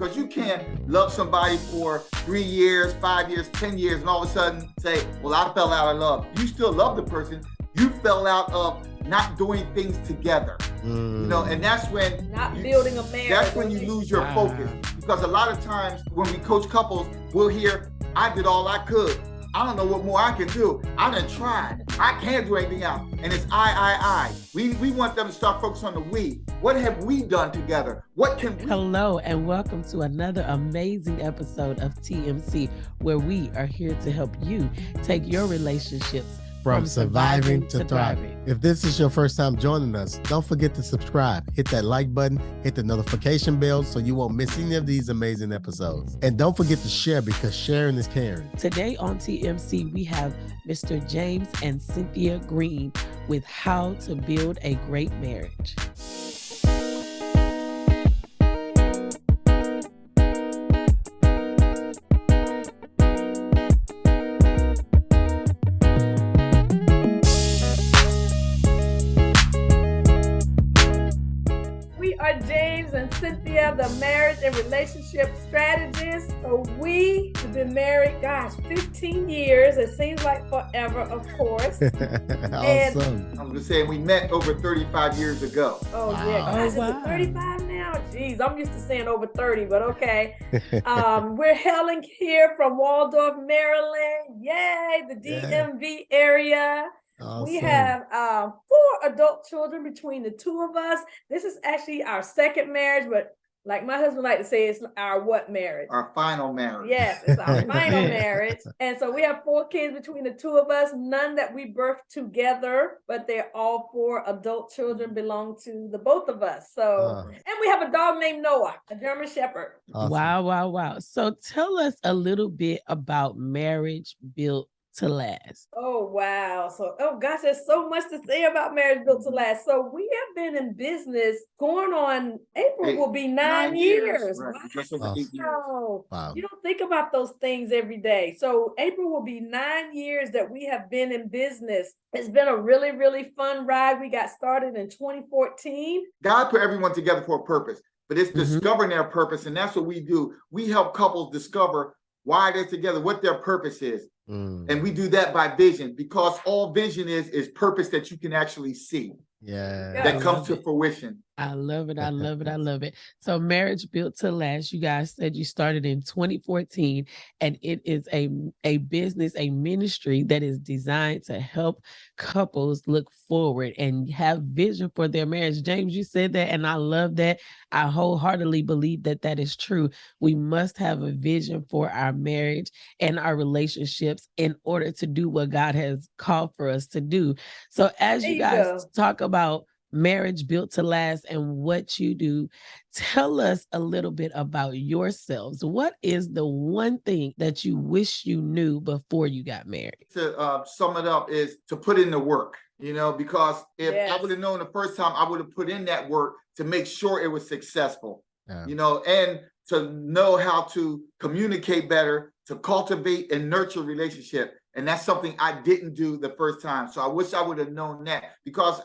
Because you can't love somebody for 3 years, 5 years, 10 years, and all of a sudden say, well, I fell out of love. You still love the person. You fell out of not doing things together. And that's when building a marriage. That's when you lose your focus. Because a lot of times when we coach couples, we'll hear, I did all I could. I don't know what more I can do. I done tried. I can't do anything else. And it's I. We want them to start focusing on the we. What have we done together? What can we? Hello, and welcome to another amazing episode of TMC, where we are here to help you take your relationships from surviving to thriving. If this is your first time joining us, don't forget to subscribe, hit that like button, hit the notification bell so you won't miss any of these amazing episodes. And don't forget to share, because sharing is caring. Today on TMC, we have Mr. James and Cynthia Green with How to Build a Great Marriage. Cynthia, the marriage and relationship strategist. So we have been married, 15 years. It seems like forever, of course. Awesome. I was gonna say, we met over 35 years ago. Oh, wow. Yeah, gosh, it's 35 now. Jeez, I'm used to saying over 30, but okay. We're hailing here from Waldorf, Maryland. Yay, the DMV area. Awesome. We have 4 adult children between the two of us. This is actually our second marriage, but like my husband like to say, it's our what marriage? Our final marriage. Yes, it's our final marriage. And so we have 4 kids between the two of us, none that we birthed together, but they're all 4 adult children belong to the both of us. So, and we have a dog named Noah, a German Shepherd. Awesome. Wow. So tell us a little bit about Marriage Built to Last. Oh, wow. So, there's so much to say about Marriage Built to Last. So we have been in business going on, April will be 9 years. Right. Wow. Wow. You don't think about those things every day. So April will be 9 years that we have been in business. It's been a really, really fun ride. We got started in 2014. God put everyone together for a purpose, but it's discovering their purpose. And that's what we do. We help couples discover why they're together, what their purpose is. And we do that by vision, because all vision is purpose that you can actually see. Yeah. That comes to fruition. I love it. So Marriage Built to Last, you guys said you started in 2014, and it is a business, a ministry that is designed to help couples look forward and have vision for their marriage. James, you said that, and I love that. I wholeheartedly believe that that is true. We must have a vision for our marriage and our relationships in order to do what God has called for us to do. So as you guys talk about Marriage Built to Last and what you do, tell us a little bit about yourselves. What is the one thing that you wish you knew before you got married? To sum it up is to put in the work, because if I would have known the first time, I would have put in that work to make sure it was successful, and to know how to communicate better, to cultivate and nurture relationship. And that's something I didn't do the first time. So I wish I would have known that, because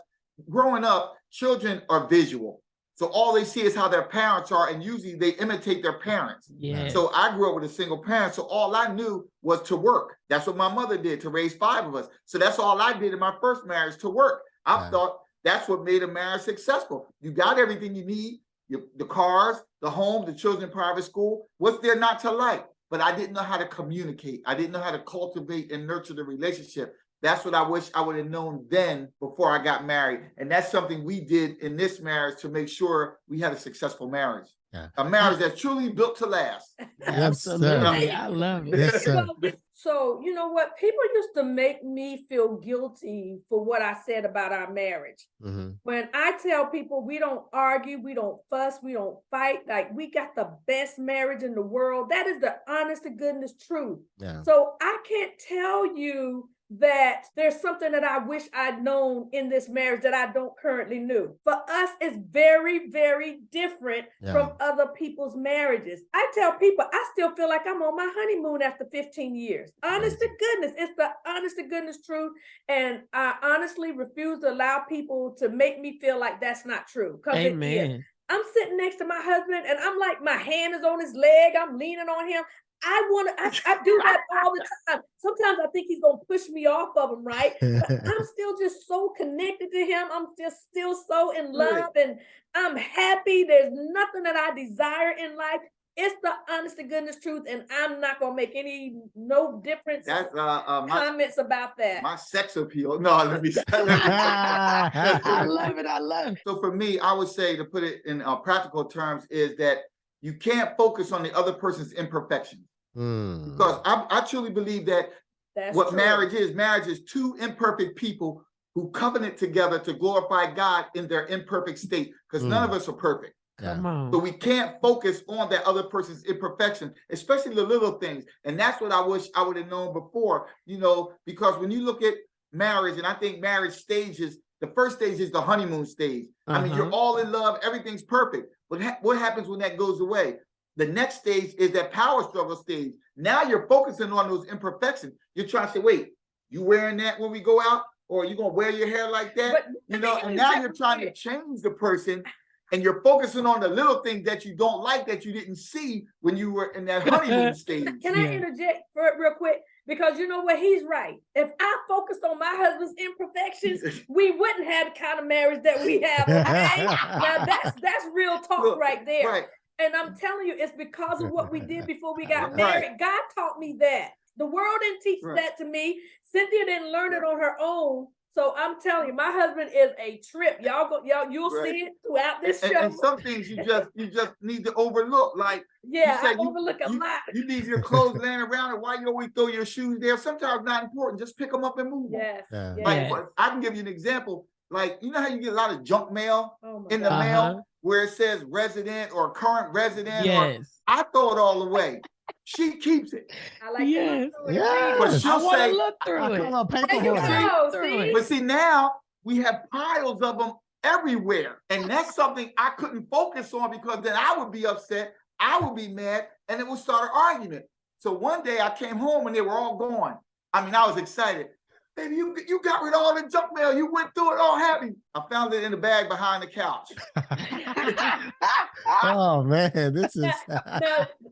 growing up, children are visual. So all they see is how their parents are, and usually they imitate their parents. Yeah. So I grew up with a single parent. So all I knew was to work. That's what my mother did, to raise 5 of us. So that's all I did in my first marriage, to work. I thought that's what made a marriage successful. You got everything you need, the cars, the home, the children in private school. What's there not to like? But I didn't know how to communicate. I didn't know how to cultivate and nurture the relationship. That's what I wish I would have known then before I got married. And that's something we did in this marriage to make sure we had a successful marriage. Yeah. A marriage that's truly built to last. Absolutely. I love it. Yes, sir. So, you know what? People used to make me feel guilty for what I said about our marriage. When I tell people we don't argue, we don't fuss, we don't fight, like we got the best marriage in the world. That is the honest to goodness truth. Yeah. So I can't tell you that there's something that I wish I'd known in this marriage that I don't currently know. For us, it's very, very different from other people's marriages. I tell people, I still feel like I'm on my honeymoon after 15 years. Honest to goodness, it's the honest to goodness truth. And I honestly refuse to allow people to make me feel like that's not true. Because it is. I'm sitting next to my husband and I'm like, my hand is on his leg. I'm leaning on him. I do that all the time. Sometimes I think he's going to push me off of him, right? But I'm still just so connected to him. I'm just still so in love and I'm happy. There's nothing that I desire in life. It's the honest to goodness truth, and I'm not gonna make no difference. That's comments about that. My sex appeal. No, let me. I love it. I love it. So for me, I would say, to put it in practical terms, is that you can't focus on the other person's imperfections, because I truly believe that marriage is two imperfect people who covenant together to glorify God in their imperfect state, because none of us are perfect. Come on. So we can't focus on that other person's imperfection, especially the little things. And that's what I wish I would have known before, because when you look at marriage, and I think marriage stages, the first stage is the honeymoon stage. I mean, you're all in love, everything's perfect. But what happens when that goes away? The next stage is that power struggle stage. Now you're focusing on those imperfections. You're trying to say, wait, you wearing that when we go out? Or are you going to wear your hair like that? And now you're trying to change the person. And you're focusing on the little things that you don't like, that you didn't see when you were in that honeymoon stage. Can I interject real quick? Because you know what, he's right. If I focused on my husband's imperfections, we wouldn't have the kind of marriage that we have. Okay? Now that's real talk right there. Right. And I'm telling you, it's because of what we did before we got married. God taught me that. The world didn't teach that to me. Cynthia didn't learn it on her own. So I'm telling you, my husband is a trip. You'll see it throughout this show. And some things you just need to overlook. Like I overlook a lot. You leave your clothes laying around, and why you always throw your shoes there? Sometimes not important. Just pick them up and move them. Like I can give you an example. Like, you know how you get a lot of junk mail in the mail where it says resident or current resident? Yes. I throw it all away. She keeps it. I like But she'll say, look through it. But see, now we have piles of them everywhere. And that's something I couldn't focus on, because then I would be upset, I would be mad, and it would start an argument. So one day I came home and they were all gone. I mean, I was excited. Baby, you got rid of all the junk mail. You went through it all happy. I found it in the bag behind the couch. Oh, man, this is...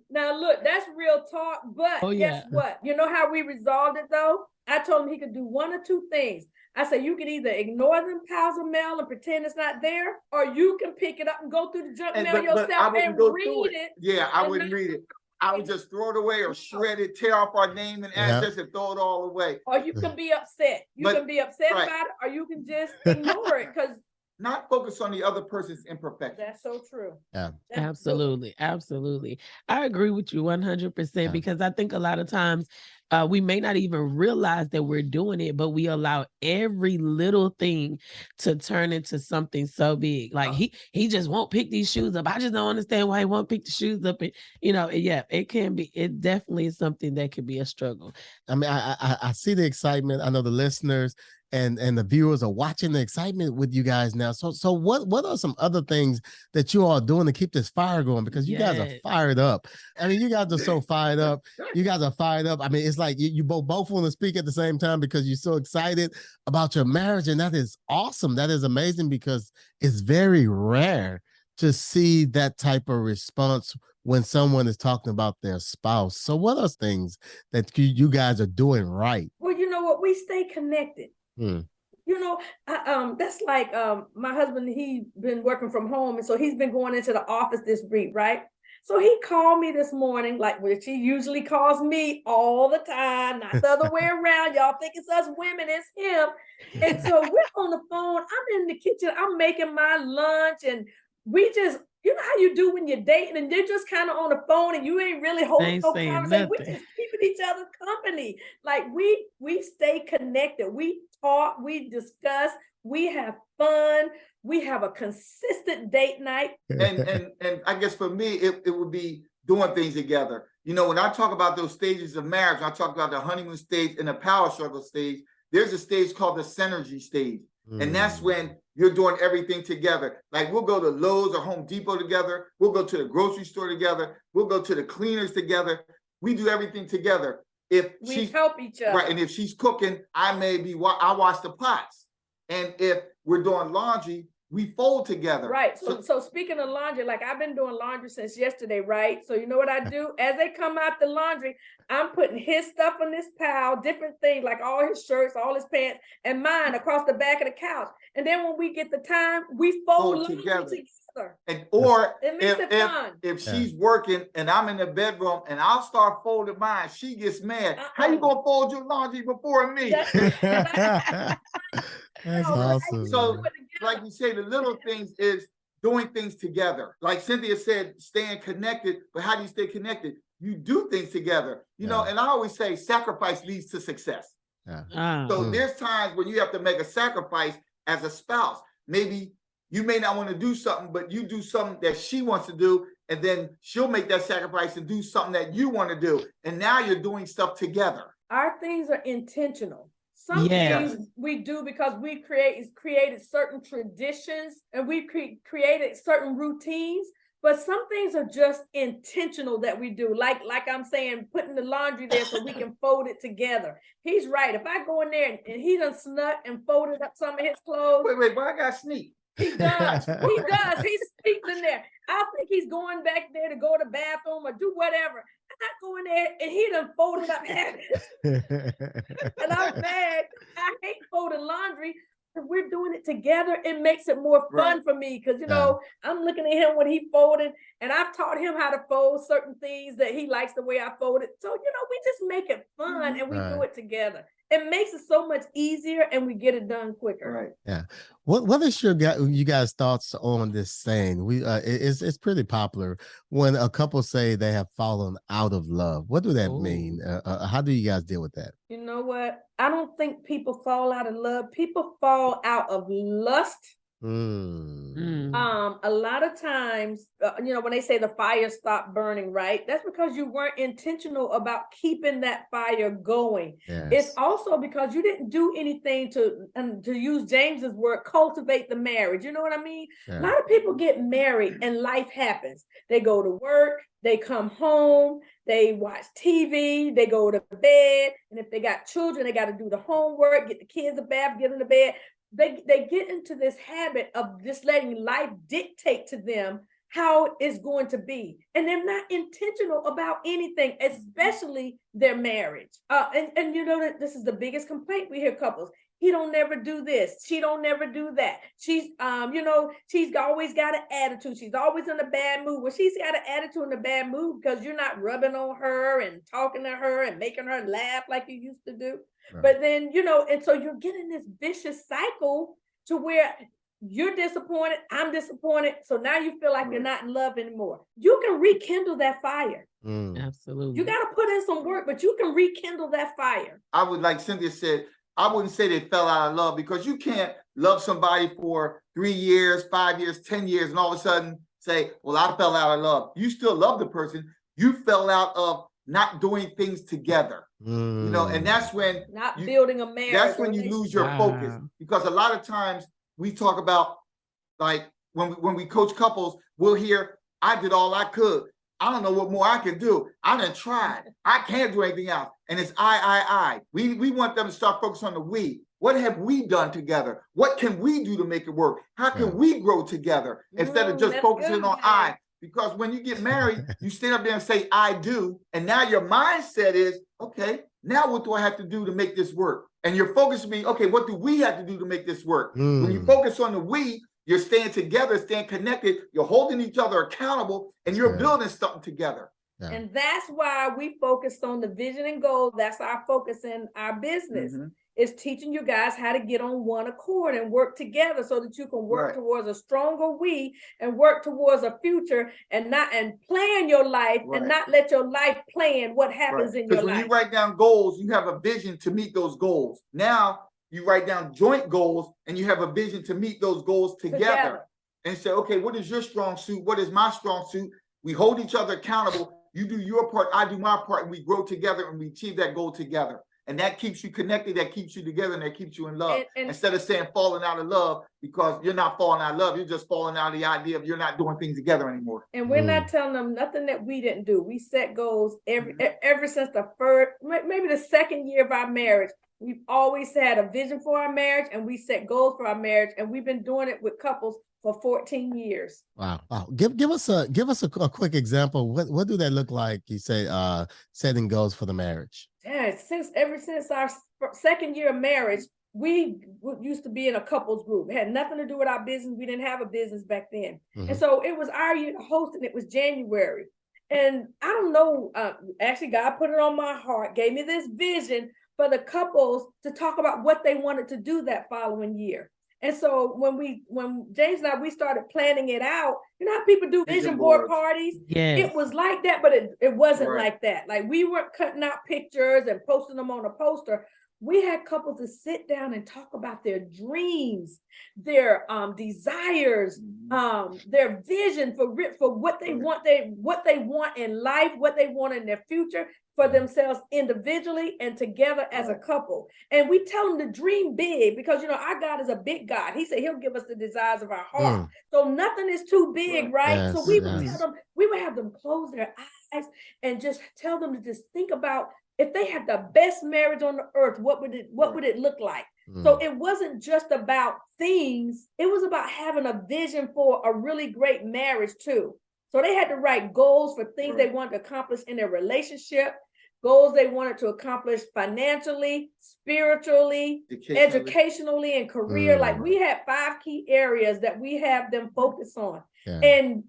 now, look, that's real talk, but guess what? You know how we resolved it, though? I told him he could do one or two things. I said, you can either ignore them piles of mail and pretend it's not there, or you can pick it up and go through the junk mail yourself and read it. Yeah, I wouldn't read it. I would just throw it away or shred it, tear off our name and address and throw it all away. Or you can be upset. You can be upset about it, or you can just ignore it, because not focus on the other person's imperfection. That's so true. Yeah, absolutely. Absolutely. I agree with you 100% because I think a lot of times we may not even realize that we're doing it, but we allow every little thing to turn into something so big. Like he just won't pick these shoes up. I just don't understand why he won't pick the shoes up. And it definitely is something that could be a struggle. I mean, I see the excitement. I know the listeners and the viewers are watching the excitement with you guys now. So what are some other things that you all are doing to keep this fire going? Because you guys are fired up. I mean, you guys are so fired up. You guys are fired up. I mean, it's like you both want to speak at the same time because you're so excited about your marriage. And that is awesome. That is amazing, because it's very rare to see that type of response when someone is talking about their spouse. So what are things that you guys are doing right? Well, you know what? We stay connected. You know, that's like my husband, he's been working from home, and so he's been going into the office this week, right? So he called me this morning, like which he usually calls me all the time, not the other way around. Y'all think it's us women, it's him. And so we're on the phone. I'm in the kitchen, I'm making my lunch, and we just, you know how you do when you're dating and you're just kind of on the phone and you ain't really holding no conversation. We're just keeping each other company. Like we stay connected. We talk, we discuss, we have fun. We have a consistent date night. And I guess for me, it would be doing things together. You know, when I talk about those stages of marriage, I talk about the honeymoon stage and the power struggle stage. There's a stage called the synergy stage. And that's when you're doing everything together. Like we'll go to Lowe's or Home Depot together. We'll go to the grocery store together. We'll go to the cleaners together. We do everything together. If we help each other. Right. And if she's cooking, I wash the pots. And if we're doing laundry, we fold together. Right. So speaking of laundry, like I've been doing laundry since yesterday, right? So you know what I do? As they come out the laundry, I'm putting his stuff in this pile, different things, like all his shirts, all his pants, and mine across the back of the couch. And then when we get the time, we fold laundry together. And or it makes it fun. If she's working and I'm in the bedroom and I'll start folding mine, she gets mad. How you gonna fold your laundry before me? That's awesome. So, like you say, the little things is doing things together. Like Cynthia said, staying connected. But how do you stay connected? You do things together. You know, and I always say sacrifice leads to success. So there's times when you have to make a sacrifice as a spouse. Maybe you may not want to do something, but you do something that she wants to do, and then she'll make that sacrifice and do something that you want to do. And now you're doing stuff together. Our things are intentional. Some things we do because we created certain traditions and we created certain routines, but some things are just intentional that we do. Like I'm saying, putting the laundry there so we can fold it together. He's right. If I go in there and he done snuck and folded up some of his clothes. Wait, why I got sneak? He does. He does. He sneaks in there. I think he's going back there to go to the bathroom or do whatever. I go in there and he done folded up half and I'm mad. I hate folding laundry. If we're doing it together, it makes it more fun for me because, you know, I'm looking at him when he folded and I've taught him how to fold certain things that he likes the way I fold it. So, you know, we just make it fun and we do it together. It makes it so much easier and we get it done quicker. Right. Yeah. What is you guys' thoughts on this saying? It's pretty popular when a couple say they have fallen out of love. What do that mean? How do you guys deal with that? You know what? I don't think people fall out of love. People fall out of lust. A lot of times, you know, when they say the fire stopped burning, right? That's because you weren't intentional about keeping that fire going. Yes. It's also because you didn't do anything to use James's word, cultivate the marriage. You know what I mean? A lot of people get married and life happens. They go to work, they come home, they watch TV, they go to bed, and if they got children, they got to do the homework, get the kids a bath, get them to bed. They get into this habit of just letting life dictate to them how it's going to be. And they're not intentional about anything, especially their marriage. And you know that this is the biggest complaint we hear couples. He don't never do this. She don't never do that. She's, you know, she's always got an attitude. She's always in a bad mood. Well, she's got an attitude in a bad mood because you're not rubbing on her and talking to her and making her laugh like you used to do. Right. But then, you know, and so you're getting this vicious cycle to where you're disappointed, I'm disappointed. So now you feel like you're not in love anymore. You can rekindle that fire. Absolutely. You got to put in some work, but you can rekindle that fire. I would, like Cynthia said, I wouldn't say they fell out of love because you can't love somebody for 3 years, 5 years, 10 years, and all of a sudden say, well, I fell out of love. You still love the person. You fell out of not doing things together. You know, and that's when building a marriage. That's when you lose your focus, because a lot of times we talk about, like when we coach couples, we'll hear, I did all I could. I don't know what more I can do. I done tried. I can't do anything else. And it's I. We want them to start focusing on the we. What have we done together? What can we do to make it work? How can we grow together instead of just focusing on I? Because when you get married, you stand up there and say, I do. And now your mindset is, okay, now what do I have to do to make this work? And your focus will be, okay, what do we have to do to make this work? When you focus on the we, you're staying together, staying connected, you're holding each other accountable, and you're building something together. And that's why we focused on the vision and goal. That's our focus in our business. Is teaching you guys how to get on one accord and work together so that you can work towards a stronger we and work towards a future and plan your life and not let your life plan what happens in your life. Because when you write down goals, you have a vision to meet those goals. Now you write down joint goals and you have a vision to meet those goals together. And say, okay, what is your strong suit? What is my strong suit? We hold each other accountable. You do your part, I do my part, and we grow together and we achieve that goal together. And that keeps you connected, that keeps you together, and that keeps you in love. And instead of saying falling out of love, because you're not falling out of love, you're just falling out of the idea of you're not doing things together anymore. And we're not telling them nothing that we didn't do. We set goals ever since the first, maybe the second year of our marriage. We've always had a vision for our marriage, and we set goals for our marriage, and we've been doing it with couples for 14 years. Wow. Give us a quick example. What do that look like? You say setting goals for the marriage. Yeah, ever since our second year of marriage, we used to be in a couples group. It had nothing to do with our business. We didn't have a business back then. And so it was our year to host, and it was January. And I don't know, actually God put it on my heart, gave me this vision for the couples to talk about what they wanted to do that following year. And so when James and I, we started planning it out, you know how people do vision board parties? Yes. It was like that, but it wasn't like that. Like, we weren't cutting out pictures and posting them on a poster. We had couples to sit down and talk about their dreams, their desires, their vision for what they want, what they want in life, what they want in their future for themselves individually and together as a couple. And we tell them to dream big, because, you know, our God is a big God. He said he'll give us the desires of our heart. So nothing is too big, right? Yes, so we would tell them, we would have them close their eyes and just tell them to just think about, if they had the best marriage on the earth, what would it look like? So it wasn't just about things, it was about having a vision for a really great marriage too. So they had to write goals for things they wanted to accomplish in their relationship, goals they wanted to accomplish financially, spiritually, educationally, and career. Like, we had 5 key areas that we have them focus on. And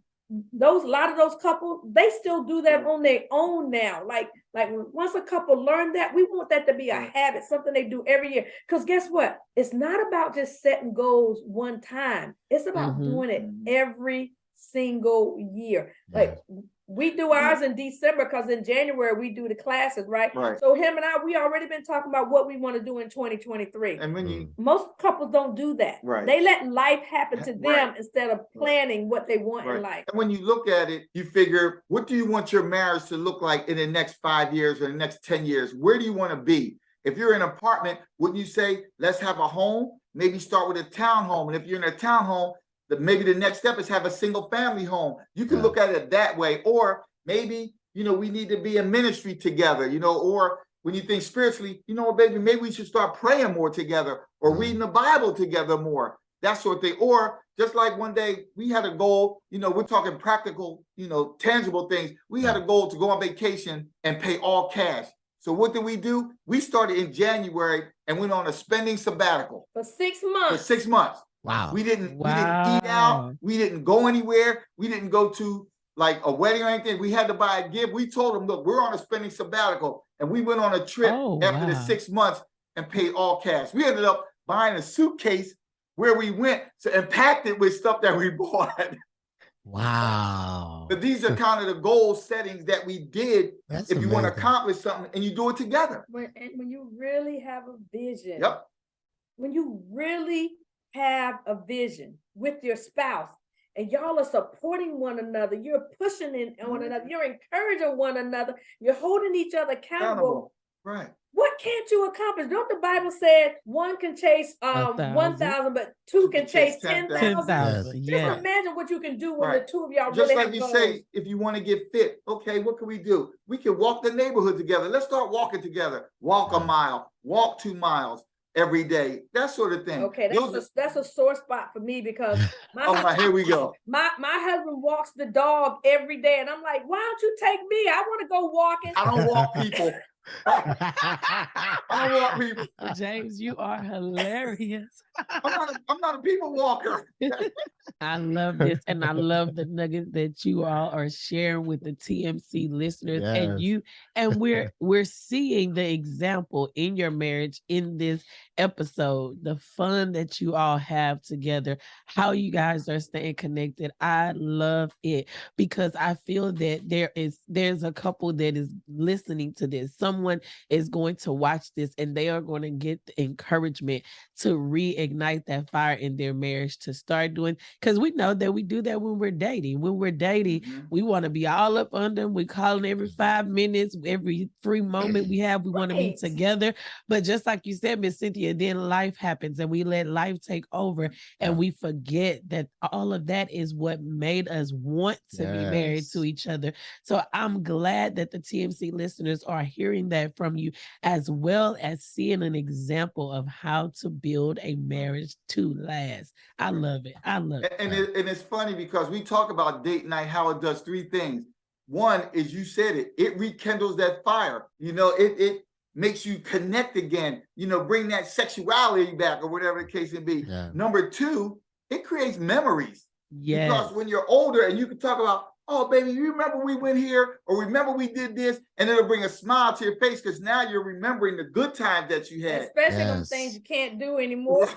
a lot of those couples, they still do that on their own now. Like once a couple learn that, we want that to be a habit, something they do every year. Because guess what? It's not about just setting goals one time. It's about doing it every single year. Like, we do ours in December, because in January we do the classes, right? So him and I, we already been talking about what we want to do in 2023. And when most couples don't do that. They let life happen to them instead of planning what they want in life. And when you look at it, you figure, what do you want your marriage to look like in the next 5 years or the next 10 years? Where do you want to be? If you're in an apartment, wouldn't you say, let's have a home? Maybe start with a townhome. And if you're in a townhome, maybe the next step is have a single family home. You can look at it that way. Or maybe, you know, we need to be in ministry together, you know, or when you think spiritually, you know, baby, maybe we should start praying more together or reading the Bible together more, that sort of thing. Or just like one day we had a goal, you know, we're talking practical, you know, tangible things. We had a goal to go on vacation and pay all cash. So what did we do? We started in January and went on a spending sabbatical. For 6 months. For 6 months. Wow. We didn't eat out. We didn't go anywhere. We didn't go to like a wedding or anything. We had to buy a gift. We told them, look, we're on a spending sabbatical. And we went on a trip after the 6 months and paid all cash. We ended up buying a suitcase where we went and packed it with stuff that we bought. Wow. But these are kind of the goal settings that we did. That's if you want to amazing. accomplish something and you do it together. When you really have a vision. Yep. When you really have a vision with your spouse and y'all are supporting one another, you're pushing in on one another, you're encouraging one another, you're holding each other accountable. Right. What can't you accomplish? Don't the Bible say one can chase 1,000, but two can chase 10,000? Just imagine what you can do when the two of y'all just really like have you goals. say, if you want to get fit, okay, what can we do? We can walk the neighborhood together. Let's start walking together. Walk a mile, walk 2 miles every day, that sort of thing. Okay, that's a sore spot for me, because here we go. My husband walks the dog every day, and I'm like, why don't you take me? I want to go walking. I don't walk people. I don't walk people. James, you are hilarious. I'm not a people walker. I love this, and I love the nuggets that you all are sharing with the TMC listeners. And we're seeing the example in your marriage in this episode, the fun that you all have together, how you guys are staying connected. I love it, because I feel that there's a couple that is listening to this. Someone is going to watch this and they are going to get the encouragement to reignite that fire in their marriage, to start doing, because we know that we do that when we're dating. When we're dating, we want to be all up under them. We calling every 5 minutes, every free moment we have, we want to be together. But just like you said, Miss Cynthia, then life happens and we let life take over, and we forget that all of that is what made us want to be married to each other. So I'm glad that the TMC listeners are hearing hearing that from you, as well as seeing an example of how to build a marriage to last. I love it. I love it. And it's funny because we talk about date night, how it does three things. One is, you said it, it rekindles that fire. It makes you connect again, bring that sexuality back or whatever the case may be. Yeah. Number two, it creates memories. Yes. Because when you're older and you can talk about, oh, baby, you remember we went here, or remember we did this, and it'll bring a smile to your face because now you're remembering the good times that you had. Especially on things you can't do anymore.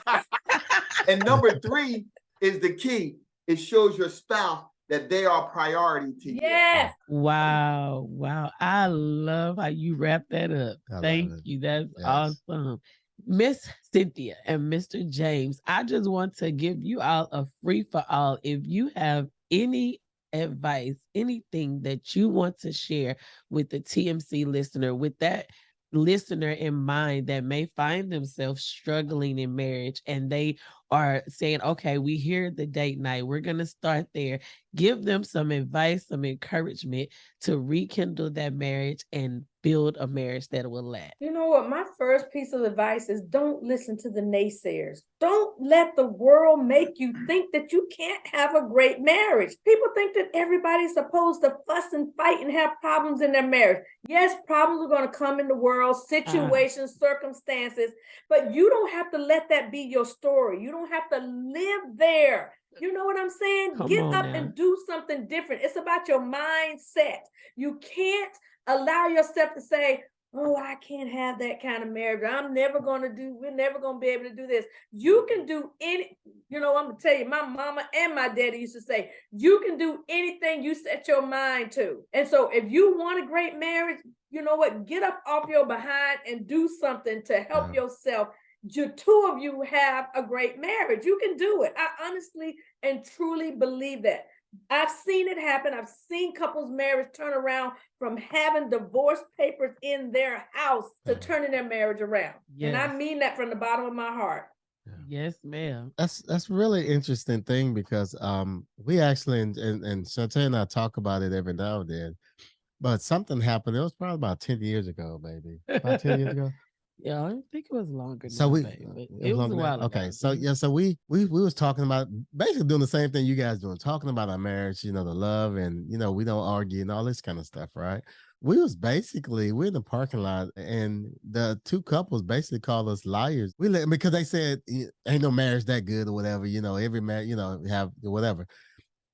And number three is the key. It shows your spouse that they are priority to you. Yes. Wow. Wow. I love how you wrap that up. Thank you. That's awesome. Miss Cynthia and Mr. James, I just want to give you all a free for all. If you have any advice, anything that you want to share with the TMC listener, with that listener in mind that may find themselves struggling in marriage, and they are saying, okay, we hear the date night, we're going to start there. Give them some advice, some encouragement to rekindle that marriage and build a marriage that will last. You know what? My first piece of advice is, don't listen to the naysayers. Don't let the world make you think that you can't have a great marriage. People think that everybody's supposed to fuss and fight and have problems in their marriage. Yes, problems are going to come in the world, situations, circumstances, but you don't have to let that be your story. You don't have to live there. You know what I'm saying? Get up and do something different. It's about your mindset. You can't allow yourself to say, oh, I can't have that kind of marriage. we're never going to be able to do this. You can do I'm going to tell you, my mama and my daddy used to say, you can do anything you set your mind to. And so if you want a great marriage, you know what? Get up off your behind and do something to help yourself. You two of you have a great marriage. You can do it. I honestly and truly believe that. I've seen it happen. I've seen couples' marriage turn around from having divorce papers in their house to turning their marriage around. Yes. And I mean that from the bottom of my heart. Yes, ma'am. That's really interesting thing, because we actually and Shante and I talk about it every now and then. But something happened. It was probably about 10 years ago, baby. About 10 years ago. Yeah, I think it was longer. So it was a while ago. Okay, so yeah, so we was talking about basically doing the same thing you guys doing, talking about our marriage, the love, and we don't argue and all this kind of stuff, right? We're in the parking lot, and the two couples basically called us liars. Because they said ain't no marriage that good or whatever, every marriage, have whatever.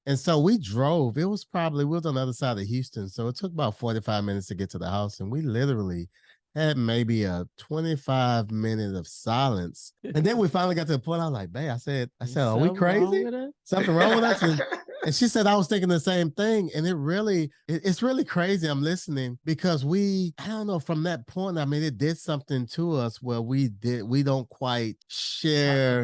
And so we drove. We was on the other side of Houston, so it took about 45 minutes to get to the house, and we literally had maybe a 25-minute of silence. And then we finally got to the point, I was like, babe, I said, are we crazy? Something wrong with us? And she said, I was thinking the same thing. And it's really crazy. I'm listening because I don't know, from that point, I mean, it did something to us where we don't quite share.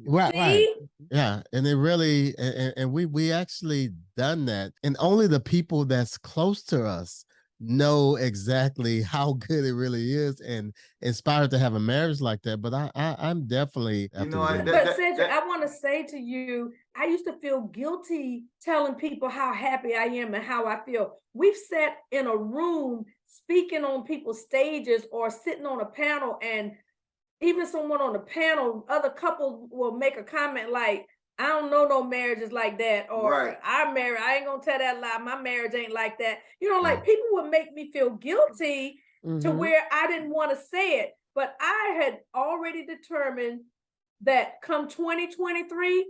Right. Yeah. And it really, and we actually done that. And only the people that's close to us know exactly how good it really is, and inspired to have a marriage like that. But I'm definitely, but Cedric, I want to say to you, I used to feel guilty telling people how happy I am and how I feel. We've sat in a room speaking on people's stages or sitting on a panel, and even someone on the panel, other couples will make a comment like, I don't know no marriages like that, or our marriage, I ain't gonna tell that lie, my marriage ain't like that. People would make me feel guilty to where I didn't want to say it, but I had already determined that come 2023,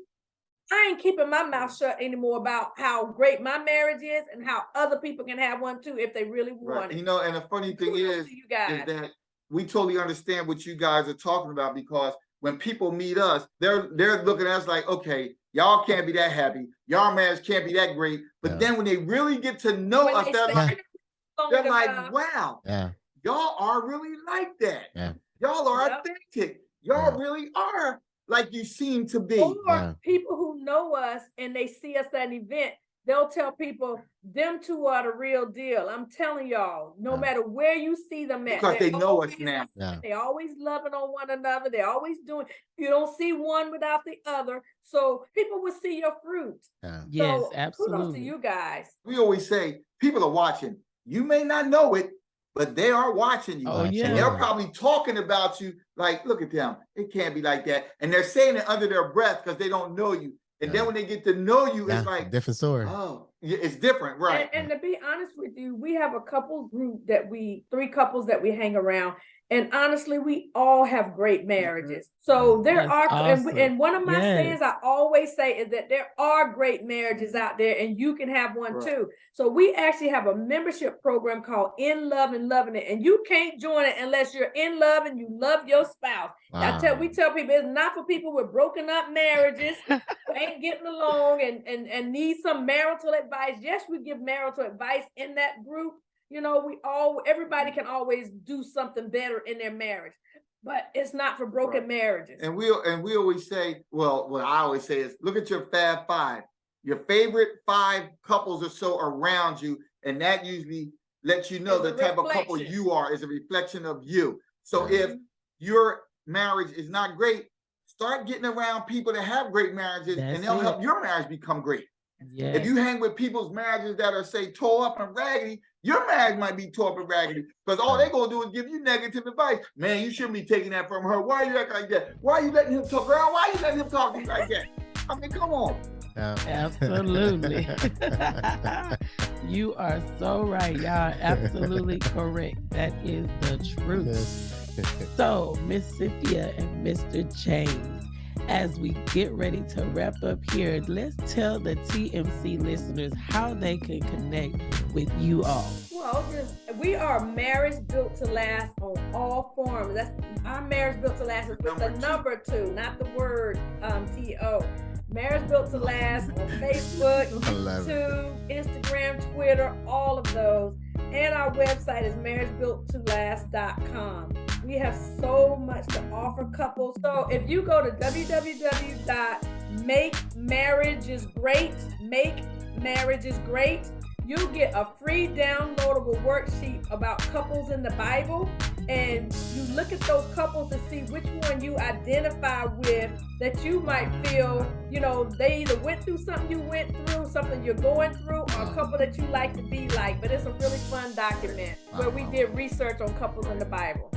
I ain't keeping my mouth shut anymore about how great my marriage is and how other people can have one too if they really want it. And the funny thing is that we totally understand what you guys are talking about, because when people meet us, they're looking at us like, okay, y'all can't be that happy. Y'all marriage can't be that great. But then when they really get to know us, they're like, wow, y'all are really like that. Yeah. Y'all are authentic. Y'all really are like you seem to be. Or people who know us and they see us at an event, they'll tell people, them two are the real deal. I'm telling y'all, no matter where you see them at. Because they know us now. They always loving on one another. They're always doing, you don't see one without the other. So people will see your fruit. Yes, absolutely. Kudos to you guys. We always say, people are watching. You may not know it, but they are watching you. Oh, yeah. And they're probably talking about you like, look at them. It can't be like that. And they're saying it under their breath because they don't know you. And then when they get to know you, it's like different story. Oh, it's different, right? And to be honest with you, we have a couples group that 3 couples that we hang around. And honestly, we all have great marriages. So there are, awesome. and one of my sayings I always say is that there are great marriages out there and you can have one too. So we actually have a membership program called In Love and Loving It. And you can't join it unless you're in love and you love your spouse. Wow. We tell people it's not for people with broken up marriages who ain't getting along and need some marital advice. Yes, we give marital advice in that group. You know, everybody can always do something better in their marriage, but it's not for broken marriages. And we always say, well, what I always say is, look at your Fab Five, your favorite 5 couples or so around you, and that usually lets you know the type of couple you are is a reflection of you. So if your marriage is not great, start getting around people that have great marriages, and they'll help your marriage become great. Yes. If you hang with people's marriages that are, say, tore up and raggedy, your marriage might be tore up and raggedy because all they're going to do is give you negative advice. Man, you shouldn't be taking that from her. Why are you acting like that? Why are you letting him talk? Girl, why are you letting him talk to you like that? I mean, come on. Absolutely. You are so right. Y'all absolutely correct. That is the truth. So, Miss Cynthia and Mr. James, as we get ready to wrap up here, let's tell the TMC listeners how they can connect with you all. Well, we are Marriage Built to Last on all forms. That's our Marriage Built to Last is with the number 2, not the word T-O. Marriage Built to Last on Facebook, YouTube, Instagram, Twitter, all of those. And our website is marriagebuilttolast.com. We have so much to offer couples. So if you go to www.makemarriagesgreat, you'll get a free downloadable worksheet about couples in the Bible. And you look at those couples to see which one you identify with, that you might feel, you know, they either went through something you went through, something you're going through, or a couple that you like to be like. But it's a really fun document where we did research on couples in the Bible.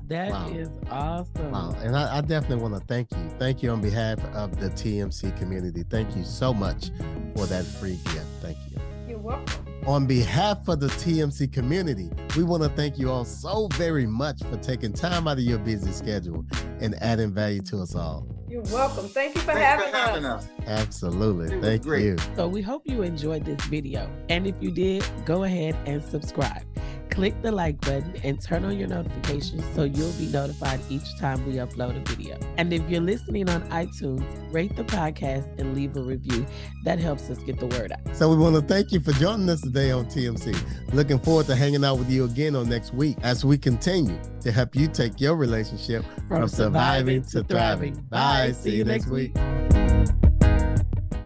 That is awesome. Wow. And I definitely want to thank you. Thank you on behalf of the TMC community. Thank you so much for that free gift. Thank you. You're welcome. On behalf of the TMC community, we want to thank you all so very much for taking time out of your busy schedule and adding value to us all. You're welcome. Thank you for having us. Absolutely. Thank you. So we hope you enjoyed this video. And if you did, go ahead and subscribe. Click the like button and turn on your notifications so you'll be notified each time we upload a video. And if you're listening on iTunes, rate the podcast and leave a review. That helps us get the word out. So we want to thank you for joining us today on TMC. Looking forward to hanging out with you again on next week as we continue to help you take your relationship from surviving to thriving. Bye. See you next week.